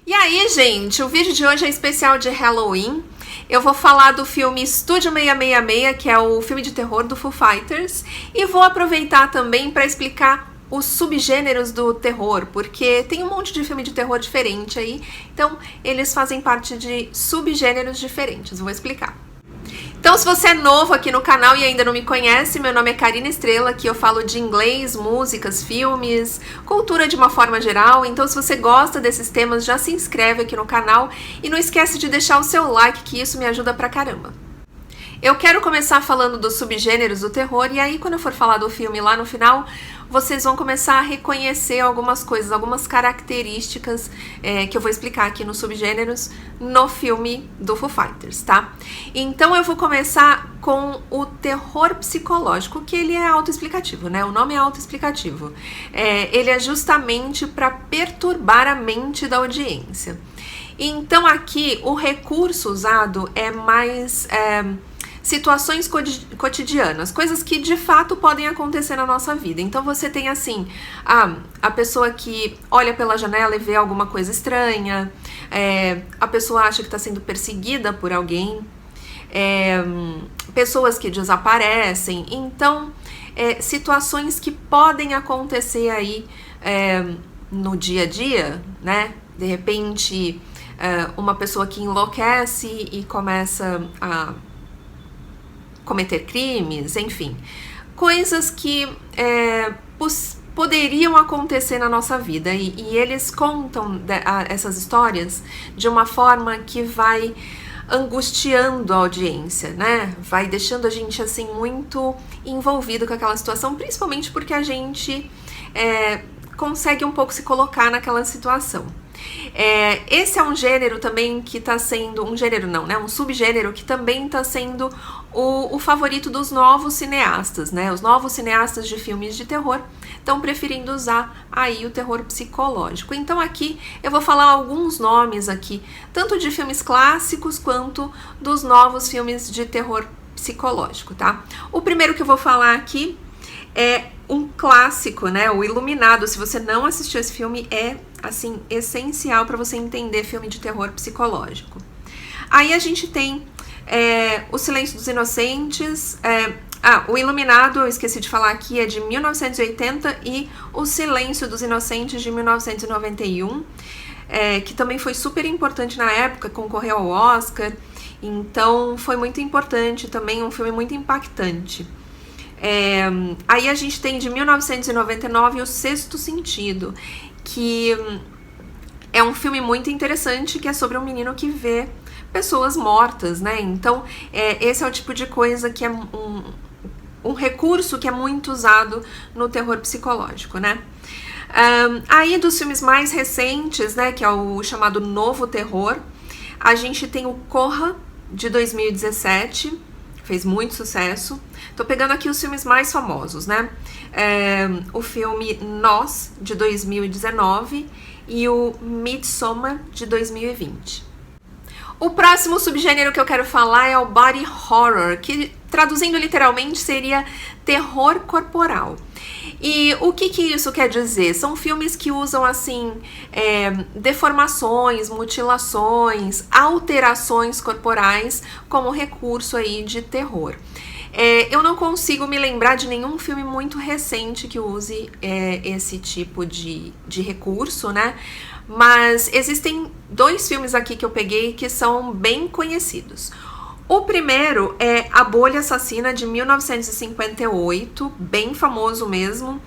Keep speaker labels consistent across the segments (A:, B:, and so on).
A: E aí, gente, o vídeo de hoje é especial de Halloween. Eu vou falar do filme Estúdio 666, que é o filme de terror do Foo Fighters, e vou aproveitar também para explicar os subgêneros do terror, porque tem um monte de filme de terror diferente aí, então eles fazem parte de subgêneros diferentes. Vou explicar. Então, se você é novo aqui no canal e ainda não me conhece, meu nome é Karina Estrela, aqui eu falo de inglês, músicas, filmes, cultura de uma forma geral. Então, se você gosta desses temas, já se inscreve aqui no canal e não esquece de deixar o seu like, que isso me ajuda pra caramba. Eu quero começar falando dos subgêneros do terror, e aí quando eu for falar do filme lá no final, vocês vão começar a reconhecer algumas coisas, algumas características que eu vou explicar aqui nos subgêneros no filme do Foo Fighters, tá? Então eu vou começar com o terror psicológico, que ele é autoexplicativo, né? O nome é autoexplicativo. Ele é justamente para perturbar a mente da audiência. Então aqui o recurso usado é mais situações cotidianas, coisas que de fato podem acontecer na nossa vida. Então você tem assim, a pessoa que olha pela janela e vê alguma coisa estranha, a pessoa acha que está sendo perseguida por alguém, pessoas que desaparecem. Então, situações que podem acontecer aí no dia a dia, né? De repente, uma pessoa que enlouquece e começa a cometer crimes, enfim, coisas que poderiam acontecer na nossa vida, e eles contam essas histórias de uma forma que vai angustiando a audiência, né? Vai deixando a gente assim muito envolvido com aquela situação, principalmente porque a gente consegue um pouco se colocar naquela situação. Esse é um gênero também que tá sendo, um gênero não, né? Um subgênero que também tá sendo o favorito dos novos cineastas, né? Os novos cineastas de filmes de terror estão preferindo usar aí o terror psicológico. Então aqui eu vou falar alguns nomes aqui, tanto de filmes clássicos quanto dos novos filmes de terror psicológico, tá? O primeiro que eu vou falar aqui é um clássico, né? O Iluminado. Se você não assistiu esse filme, é assim essencial para você entender filme de terror psicológico. Aí a gente tem O Silêncio dos Inocentes. O Iluminado, eu esqueci de falar aqui, é de 1980, e O Silêncio dos Inocentes de 1991, que também foi super importante na época, concorreu ao Oscar. Então foi muito importante também, um filme muito impactante. Aí a gente tem de 1999 O Sexto Sentido, que é um filme muito interessante, que é sobre um menino que vê pessoas mortas, né? Então esse é o tipo de coisa que é um recurso que é muito usado no terror psicológico, né? Aí dos filmes mais recentes, né, que é o chamado Novo Terror, a gente tem o Corra, de 2017, fez muito sucesso. Tô pegando aqui os filmes mais famosos, né? O filme Nós, de 2019, e o Midsommar, de 2020. O próximo subgênero que eu quero falar é o Body Horror, que traduzindo literalmente seria terror corporal. E o que isso quer dizer? São filmes que usam assim deformações, mutilações, alterações corporais como recurso aí de terror. Eu não consigo me lembrar de nenhum filme muito recente que use esse tipo de recurso, né? Mas existem dois filmes aqui que eu peguei que são bem conhecidos. O primeiro é A Bolha Assassina, de 1958, bem famoso mesmo.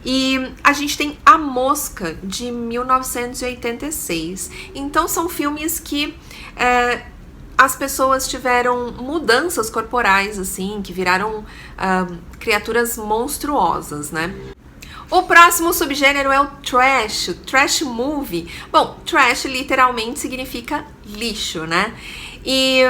A: E a gente tem A Mosca, de 1986. Então são filmes que as pessoas tiveram mudanças corporais, assim, que viraram criaturas monstruosas, né? O próximo subgênero é o trash movie. Bom, trash literalmente significa lixo, né? E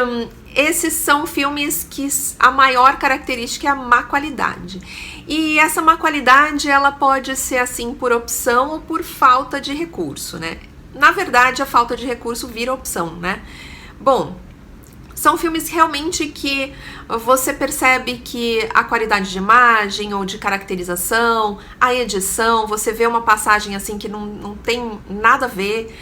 A: esses são filmes que a maior característica é a má qualidade. E essa má qualidade, ela pode ser assim por opção ou por falta de recurso, né? Na verdade, a falta de recurso vira opção, né? Bom, São filmes realmente que você percebe que a qualidade de imagem ou de caracterização, a edição, você vê uma passagem assim que não tem nada a ver.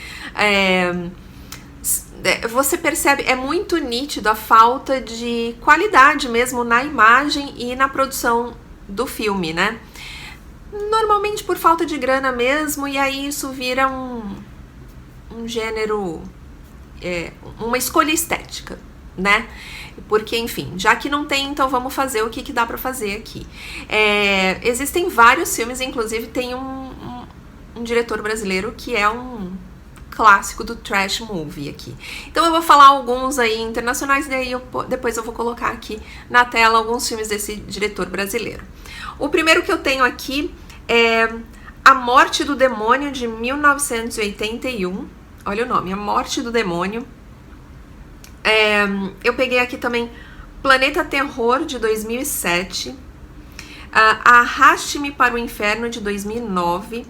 A: Você percebe, é muito nítido a falta de qualidade mesmo na imagem e na produção do filme, né? Normalmente por falta de grana mesmo, e aí isso vira um gênero, uma escolha estética, né? Porque, enfim, já que não tem, então vamos fazer o que dá pra fazer aqui. Existem vários filmes, inclusive tem um diretor brasileiro que é um clássico do trash movie aqui. Então eu vou falar alguns aí internacionais, daí depois eu vou colocar aqui na tela alguns filmes desse diretor brasileiro. O primeiro que eu tenho aqui é A Morte do Demônio, de 1981. Olha o nome, A Morte do Demônio. Eu peguei aqui também Planeta Terror, de 2007. Arraste-me para o Inferno, de 2009.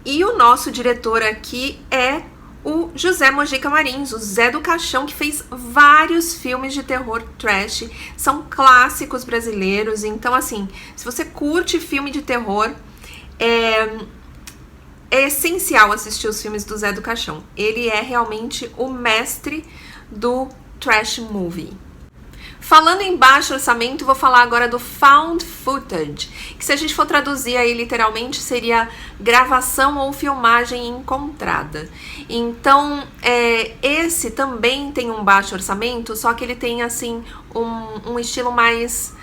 A: E o nosso diretor aqui é o José Mojica Marins, o Zé do Caixão, que fez vários filmes de terror trash, são clássicos brasileiros. Então, assim, se você curte filme de terror, é essencial assistir os filmes do Zé do Caixão. Ele é realmente o mestre do trash movie. Falando em baixo orçamento, vou falar agora do found footage, que se a gente for traduzir aí literalmente seria gravação ou filmagem encontrada. Então, esse também tem um baixo orçamento, só que ele tem assim um estilo mais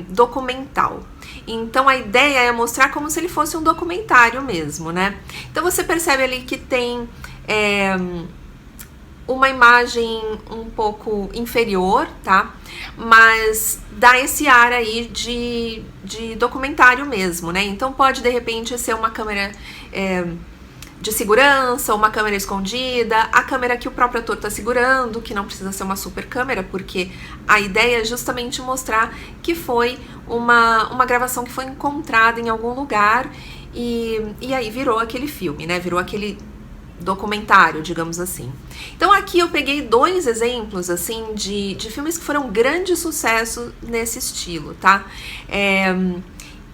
A: documental. Então a ideia é mostrar como se ele fosse um documentário mesmo, né? Então você percebe ali que tem uma imagem um pouco inferior, tá? Mas dá esse ar aí de documentário mesmo, né? Então pode de repente ser uma câmera de segurança, uma câmera escondida, a câmera que o próprio ator tá segurando, que não precisa ser uma super câmera, porque a ideia é justamente mostrar que foi uma gravação que foi encontrada em algum lugar e aí virou aquele filme, né? Virou aquele documentário, digamos assim. Então aqui eu peguei dois exemplos assim de filmes que foram grande sucesso nesse estilo, tá?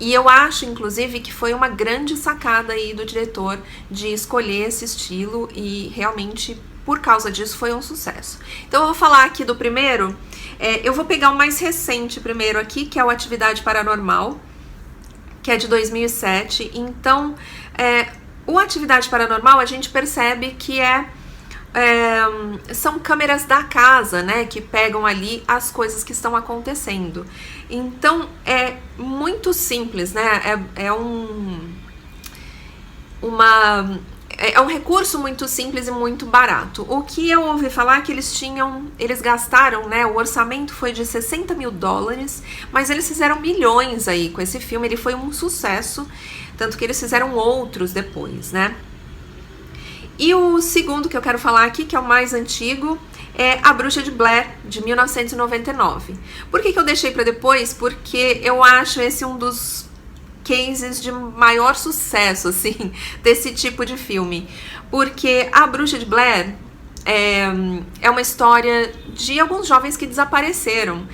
A: E eu acho, inclusive, que foi uma grande sacada aí do diretor de escolher esse estilo e realmente, por causa disso, foi um sucesso. Então eu vou falar aqui do primeiro, eu vou pegar o mais recente primeiro aqui, que é o Atividade Paranormal, que é de 2007. Então, o Atividade Paranormal, a gente percebe que são câmeras da casa, né, que pegam ali as coisas que estão acontecendo. Então, é muito simples, né, é um recurso muito simples e muito barato. O que eu ouvi falar é que eles gastaram, né, o orçamento foi de $60 mil, mas eles fizeram milhões aí com esse filme, ele foi um sucesso, tanto que eles fizeram outros depois, né. E o segundo que eu quero falar aqui, que é o mais antigo, é A Bruxa de Blair, de 1999. Por que eu deixei para depois? Porque eu acho esse um dos cases de maior sucesso, assim, desse tipo de filme. Porque A Bruxa de Blair é uma história de alguns jovens que desapareceram.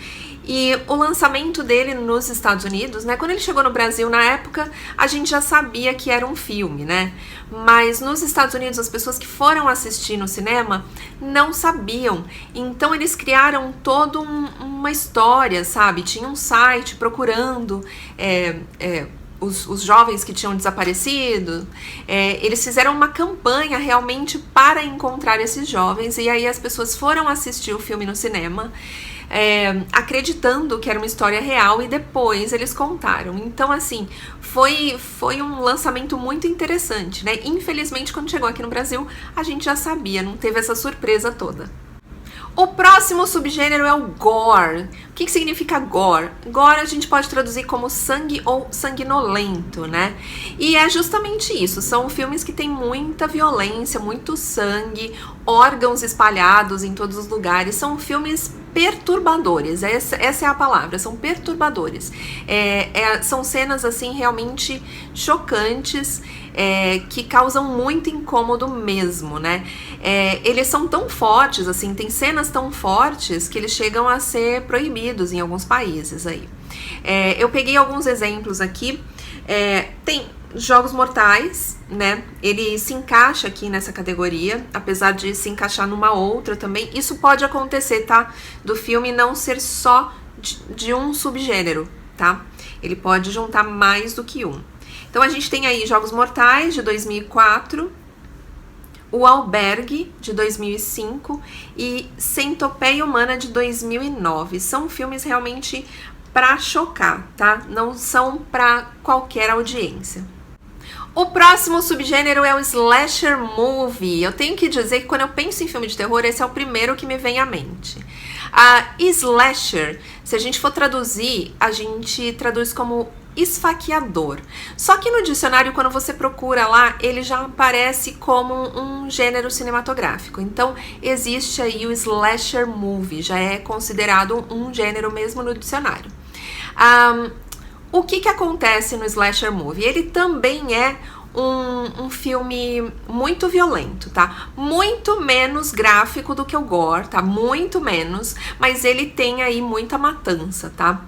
A: E o lançamento dele nos Estados Unidos, né, quando ele chegou no Brasil na época, a gente já sabia que era um filme, né, mas nos Estados Unidos as pessoas que foram assistir no cinema não sabiam, então eles criaram toda uma história, sabe, tinha um site procurando os jovens que tinham desaparecido, eles fizeram uma campanha realmente para encontrar esses jovens, e aí as pessoas foram assistir o filme no cinema, acreditando que era uma história real, e depois eles contaram. Então, assim, foi um lançamento muito interessante, né? Infelizmente, quando chegou aqui no Brasil, a gente já sabia, não teve essa surpresa toda. O próximo subgênero é o gore. O que significa gore? Gore a gente pode traduzir como sangue ou sanguinolento, né? E é justamente isso, são filmes que têm muita violência, muito sangue, órgãos espalhados em todos os lugares, são filmes perturbadores, essa é a palavra, são perturbadores. São cenas assim realmente chocantes, que causam muito incômodo mesmo, né? Eles são tão fortes, assim, tem cenas tão fortes que eles chegam a ser proibidos em alguns países aí. Eu peguei alguns exemplos aqui. Tem Jogos Mortais, né? Ele se encaixa aqui nessa categoria, apesar de se encaixar numa outra também. Isso pode acontecer, tá? Do filme não ser só de um subgênero, tá? Ele pode juntar mais do que um. Então a gente tem aí Jogos Mortais, de 2004, O Albergue, de 2005 e Centopeia Humana, de 2009. São filmes realmente pra chocar, tá? Não são pra qualquer audiência. O próximo subgênero é o slasher movie. Eu tenho que dizer que quando eu penso em filme de terror, esse é o primeiro que me vem à mente. A slasher, se a gente for traduzir, a gente traduz como esfaqueador. Só que no dicionário, quando você procura lá, ele já aparece como um gênero cinematográfico. Então, existe aí o slasher movie, já é considerado um gênero mesmo no dicionário. O que acontece no slasher movie? Ele também é um filme muito violento, tá? Muito menos gráfico do que o gore, tá? Muito menos, mas ele tem aí muita matança, tá?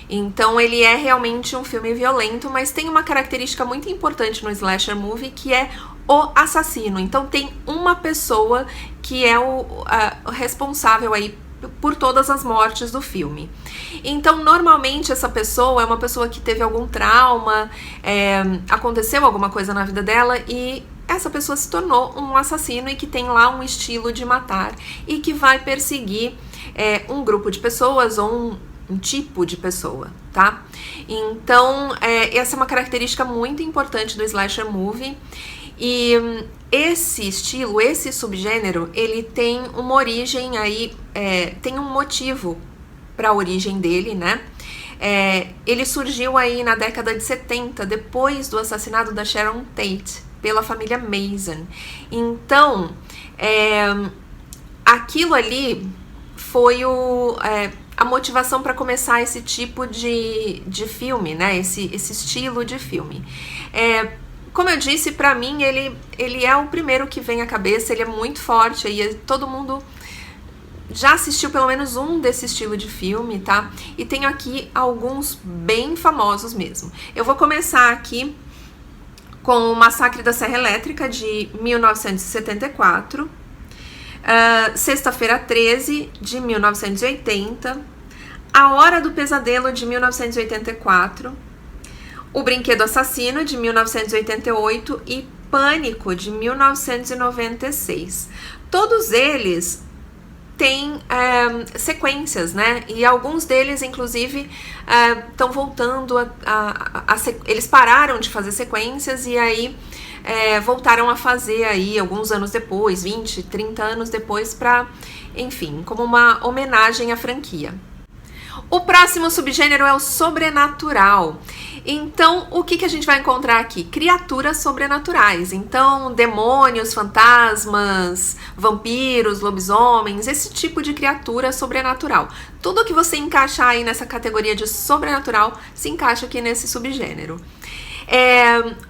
A: Então ele é realmente um filme violento, mas tem uma característica muito importante no slasher movie, que é o assassino. Então tem uma pessoa que é o responsável aí por todas as mortes do filme. Então, normalmente, essa pessoa é uma pessoa que teve algum trauma, aconteceu alguma coisa na vida dela e essa pessoa se tornou um assassino e que tem lá um estilo de matar e que vai perseguir um grupo de pessoas ou um tipo de pessoa, tá? Então, essa é uma característica muito importante do slasher movie. E esse estilo, esse subgênero, ele tem uma origem aí, tem um motivo para a origem dele, né? Ele surgiu aí na década de 70, depois do assassinato da Sharon Tate, pela família Manson. Então, aquilo ali foi a motivação para começar esse tipo de filme, né? Esse estilo de filme. Como eu disse, pra mim, ele é o primeiro que vem à cabeça, ele é muito forte, aí todo mundo já assistiu pelo menos um desse estilo de filme, tá? E tenho aqui alguns bem famosos mesmo. Eu vou começar aqui com o Massacre da Serra Elétrica, de 1974, Sexta-feira 13, de 1980, A Hora do Pesadelo, de 1984, O Brinquedo Assassino, de 1988 e Pânico, de 1996. Todos eles têm sequências, né? E alguns deles, inclusive, estão voltando eles pararam de fazer sequências e aí voltaram a fazer aí alguns anos depois, 20, 30 anos depois, para, enfim, como uma homenagem à franquia. O próximo subgênero é o sobrenatural. Então, o que a gente vai encontrar aqui? Criaturas sobrenaturais. Então, demônios, fantasmas, vampiros, lobisomens, esse tipo de criatura sobrenatural. Tudo que você encaixar aí nessa categoria de sobrenatural se encaixa aqui nesse subgênero.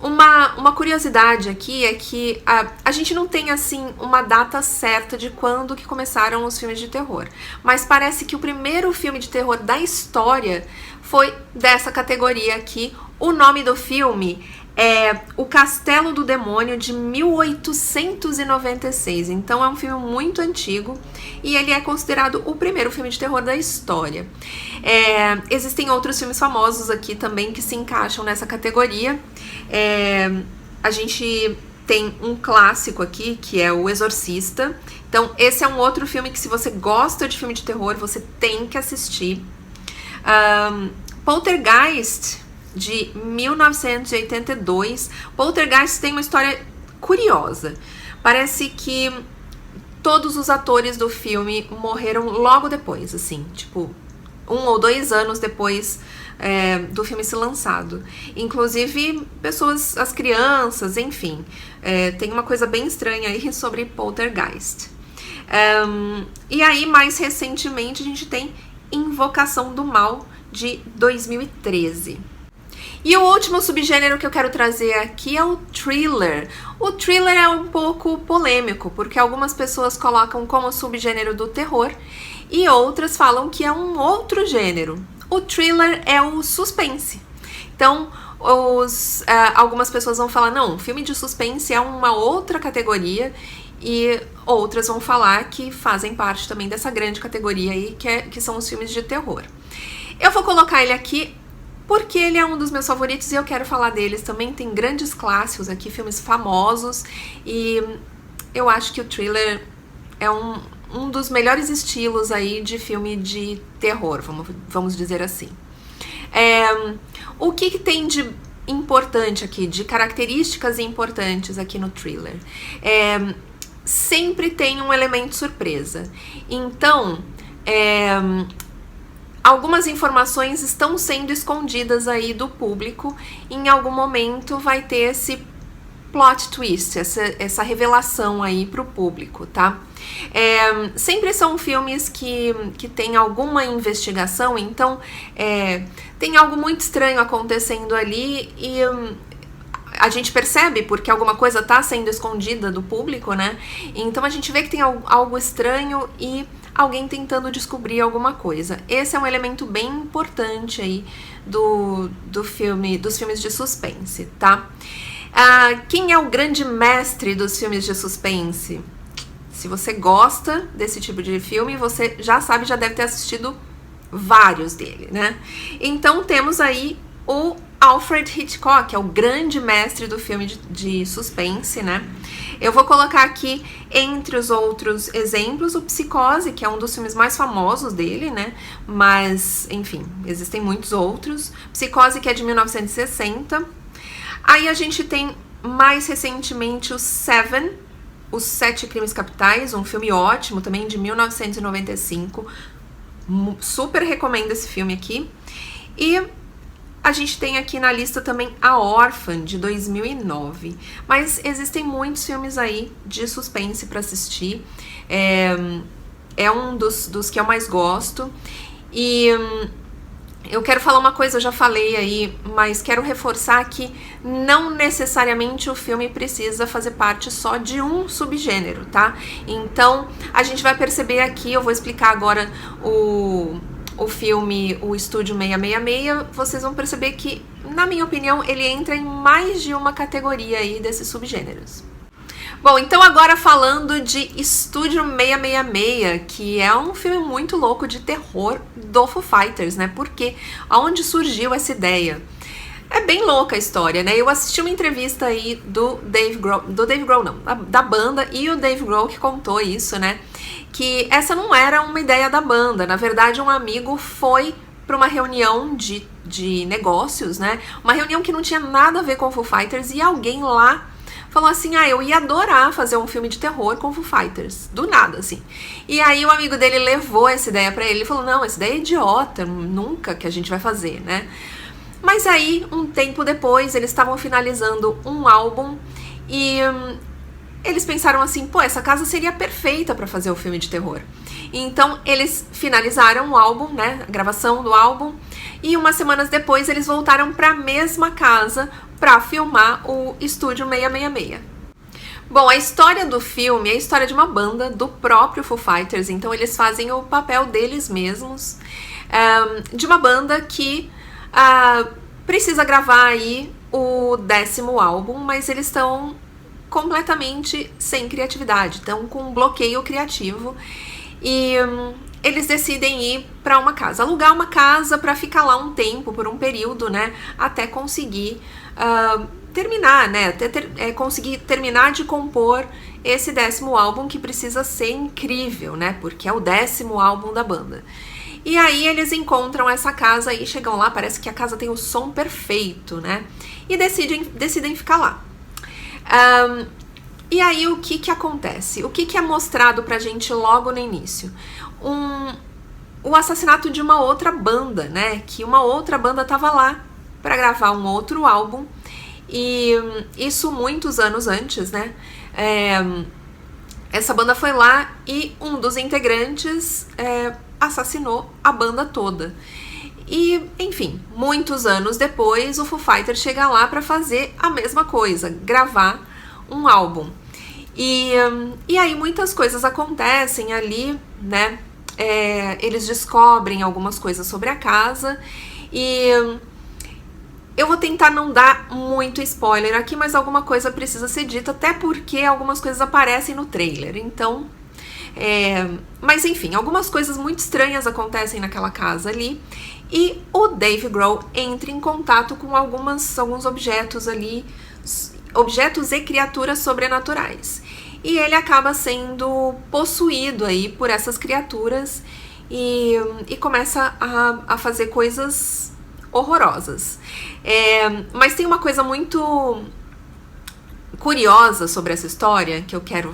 A: Uma curiosidade aqui é que a gente não tem, assim, uma data certa de quando que começaram os filmes de terror. Mas parece que o primeiro filme de terror da história foi dessa categoria aqui. O nome do filme é O Castelo do Demônio, de 1896. Então é um filme muito antigo e ele é considerado o primeiro filme de terror da história. Existem outros filmes famosos aqui também que se encaixam nessa categoria. A gente tem um clássico aqui, que é O Exorcista. Então esse é um outro filme que, se você gosta de filme de terror, você tem que assistir. Poltergeist, de 1982. Poltergeist tem uma história curiosa. Parece que todos os atores do filme morreram logo depois, assim, tipo, 1 ou 2 anos depois do filme ser lançado. Inclusive, pessoas, as crianças, enfim. Tem uma coisa bem estranha aí sobre Poltergeist. E aí, mais recentemente, a gente tem Invocação do Mal, de 2013. E o último subgênero que eu quero trazer aqui é o thriller. O thriller é um pouco polêmico, porque algumas pessoas colocam como subgênero do terror e outras falam que é um outro gênero. O thriller é o suspense. Então, algumas pessoas vão falar, não, filme de suspense é uma outra categoria, e outras vão falar que fazem parte também dessa grande categoria aí, que são os filmes de terror. Eu vou colocar ele aqui porque ele é um dos meus favoritos e eu quero falar deles também. Tem grandes clássicos aqui, filmes famosos, e eu acho que o thriller é um dos melhores estilos aí de filme de terror, vamos dizer assim. O que tem de importante aqui, de características importantes aqui no thriller? Sempre tem um elemento surpresa. Então, algumas informações estão sendo escondidas aí do público. Em algum momento vai ter esse plot twist, essa revelação aí pro público, tá? Sempre são filmes que tem alguma investigação, então tem algo muito estranho acontecendo ali e a gente percebe porque alguma coisa tá sendo escondida do público, né? Então a gente vê que tem algo estranho e alguém tentando descobrir alguma coisa. Esse é um elemento bem importante aí dos filmes de suspense, tá? Quem é o grande mestre dos filmes de suspense? Se você gosta desse tipo de filme, você já sabe, já deve ter assistido vários dele, né? Então temos aí o Alfred Hitchcock, que é o grande mestre do filme de suspense, né? Eu vou colocar aqui, entre os outros exemplos, o Psicose, que é um dos filmes mais famosos dele, né? Mas, enfim, existem muitos outros. Psicose, que é de 1960. Aí a gente tem, mais recentemente, o Seven, Os Sete Crimes Capitais, um filme ótimo, também de 1995. Super recomendo esse filme aqui. E a gente tem aqui na lista também A Órfã, de 2009. Mas existem muitos filmes aí de suspense para assistir. É um dos que eu mais gosto. E eu quero falar uma coisa, eu já falei aí, mas quero reforçar que não necessariamente o filme precisa fazer parte só de um subgênero, tá? Então, a gente vai perceber aqui, eu vou explicar agora o filme, o Estúdio 666, vocês vão perceber que, na minha opinião, ele entra em mais de uma categoria aí desses subgêneros. Bom, então agora falando de Estúdio 666, que é um filme muito louco de terror do Foo Fighters, né? Porque aonde surgiu essa ideia? É bem louca a história, né? Eu assisti uma entrevista aí do Dave Grohl não, da banda, e o Dave Grohl que contou isso, né? Que essa não era uma ideia da banda, na verdade um amigo foi para uma reunião de negócios, né? Uma reunião que não tinha nada a ver com o Foo Fighters e alguém lá falou assim, eu ia adorar fazer um filme de terror com Foo Fighters, do nada, assim. E aí o amigo dele levou essa ideia pra ele e falou, não, essa ideia é idiota, nunca que a gente vai fazer, né? Mas aí, um tempo depois, eles estavam finalizando um álbum e eles pensaram assim, pô, essa casa seria perfeita pra fazer o filme de terror. Então, eles finalizaram o álbum, né, a gravação do álbum, e umas semanas depois eles voltaram pra mesma casa para filmar o Estúdio 666. Bom, a história do filme é a história de uma banda do próprio Foo Fighters, então eles fazem o papel deles mesmos, de uma banda que precisa gravar aí o 10º álbum, mas eles estão completamente sem criatividade, estão com um bloqueio criativo e eles decidem ir para uma casa, alugar uma casa para ficar lá um tempo, por um período, né, até conseguir terminar, né, conseguir terminar de compor esse 10º álbum que precisa ser incrível, né, porque é o 10º álbum da banda. E aí eles encontram essa casa e chegam lá, parece que a casa tem o som perfeito, né, e decidem ficar lá. E aí o que acontece? O que é mostrado pra gente logo no início? O assassinato de uma outra banda, né? Que uma outra banda tava lá pra gravar um outro álbum. E isso muitos anos antes, né? Essa banda foi lá e um dos integrantes assassinou a banda toda. E, enfim, muitos anos depois, o Foo Fighters chega lá para fazer a mesma coisa, gravar um álbum. E aí muitas coisas acontecem ali, né? Eles descobrem algumas coisas sobre a casa e eu vou tentar não dar muito spoiler aqui, mas alguma coisa precisa ser dita, até porque algumas coisas aparecem no trailer, então... mas enfim, algumas coisas muito estranhas acontecem naquela casa ali e o Dave Grohl entra em contato com alguns objetos ali, objetos e criaturas sobrenaturais. E ele acaba sendo possuído aí por essas criaturas e começa a fazer coisas horrorosas. Mas tem uma coisa muito curiosa sobre essa história que eu quero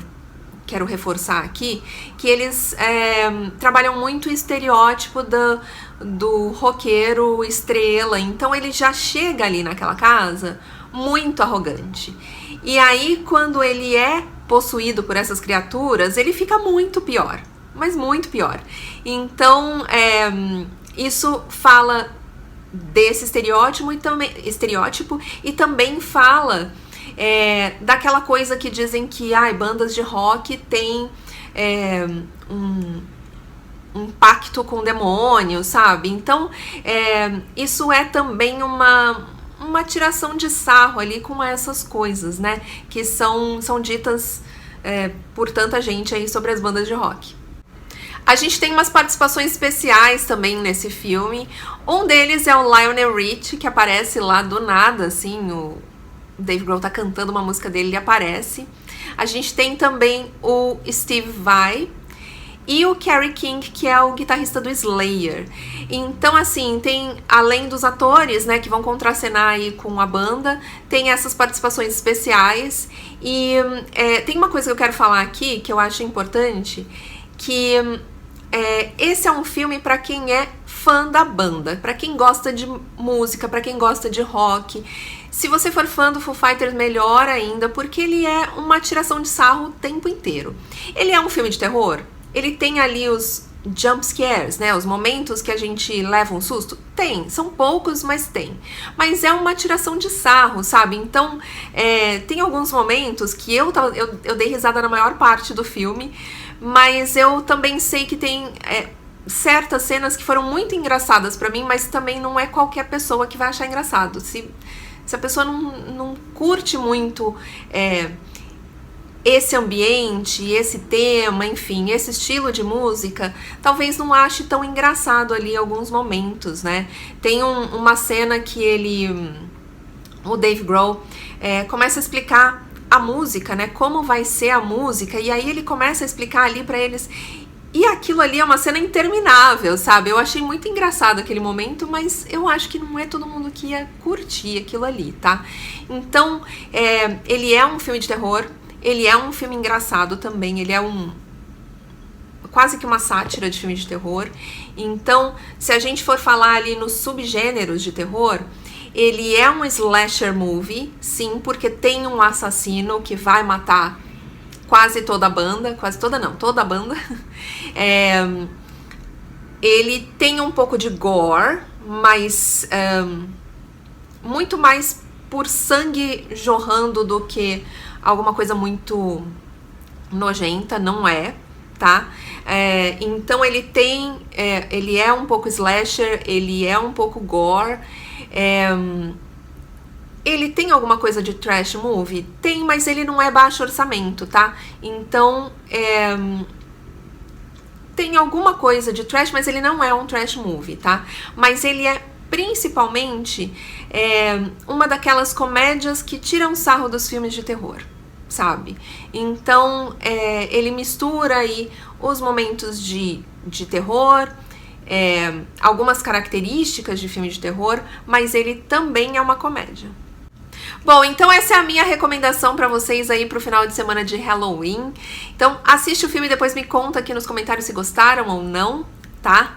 A: reforçar aqui, que eles trabalham muito o estereótipo do roqueiro estrela, então ele já chega ali naquela casa muito arrogante. E aí, quando ele é possuído por essas criaturas, ele fica muito pior, mas muito pior. Então, isso fala desse estereótipo e também fala daquela coisa que dizem que bandas de rock têm um pacto com o demônio, sabe? Então, isso é também uma tiração de sarro ali com essas coisas, né? Que são ditas por tanta gente aí sobre as bandas de rock. A gente tem umas participações especiais também nesse filme. Um deles é o Lionel Richie, que aparece lá do nada, assim, o Dave Grohl tá cantando uma música dele, ele aparece. A gente tem também o Steve Vai e o Kerry King, que é o guitarrista do Slayer. Então, assim, tem, além dos atores, né, que vão contracenar aí com a banda, tem essas participações especiais. E tem uma coisa que eu quero falar aqui, que eu acho importante, que esse é um filme para quem é fã da banda, para quem gosta de música, para quem gosta de rock. Se você for fã do Foo Fighters, melhor ainda, porque ele é uma tiração de sarro o tempo inteiro. Ele é um filme de terror? Ele tem ali os jump scares, né? Os momentos que a gente leva um susto? Tem, são poucos, mas tem. Mas é uma tiração de sarro, sabe? Então, tem alguns momentos que eu dei risada na maior parte do filme, mas eu também sei que tem certas cenas que foram muito engraçadas pra mim, mas também não é qualquer pessoa que vai achar engraçado. Se a pessoa não curte muito esse ambiente, esse tema, enfim, esse estilo de música, talvez não ache tão engraçado ali em alguns momentos, né? Tem uma cena que o Dave Grohl começa a explicar a música, né? Como vai ser a música, e aí ele começa a explicar ali pra eles. E aquilo ali é uma cena interminável, sabe? Eu achei muito engraçado aquele momento, mas eu acho que não é todo mundo que ia curtir aquilo ali, tá? Então, ele é um filme de terror, ele é um filme engraçado também, ele é quase que uma sátira de filme de terror. Então, se a gente for falar ali nos subgêneros de terror, ele é um slasher movie, sim, porque tem um assassino que vai matar quase toda a banda, quase toda não, toda a banda. Ele tem um pouco de gore, mas muito mais por sangue jorrando do que alguma coisa muito nojenta, não é, tá? Então ele ele é um pouco slasher, ele é um pouco gore, ele tem alguma coisa de trash movie? Tem, mas ele não é baixo orçamento, tá? Então, tem alguma coisa de trash, mas ele não é um trash movie, tá? Mas ele é principalmente uma daquelas comédias que tiram sarro dos filmes de terror, sabe? Então, ele mistura aí os momentos de terror, algumas características de filme de terror, mas ele também é uma comédia. Bom, então essa é a minha recomendação pra vocês aí pro final de semana de Halloween. Então assiste o filme e depois me conta aqui nos comentários se gostaram ou não, tá?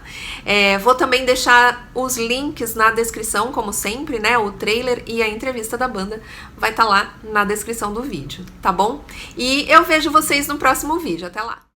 A: Vou também deixar os links na descrição, como sempre, né? O trailer e a entrevista da banda vai estar lá na descrição do vídeo, tá bom? E eu vejo vocês no próximo vídeo. Até lá!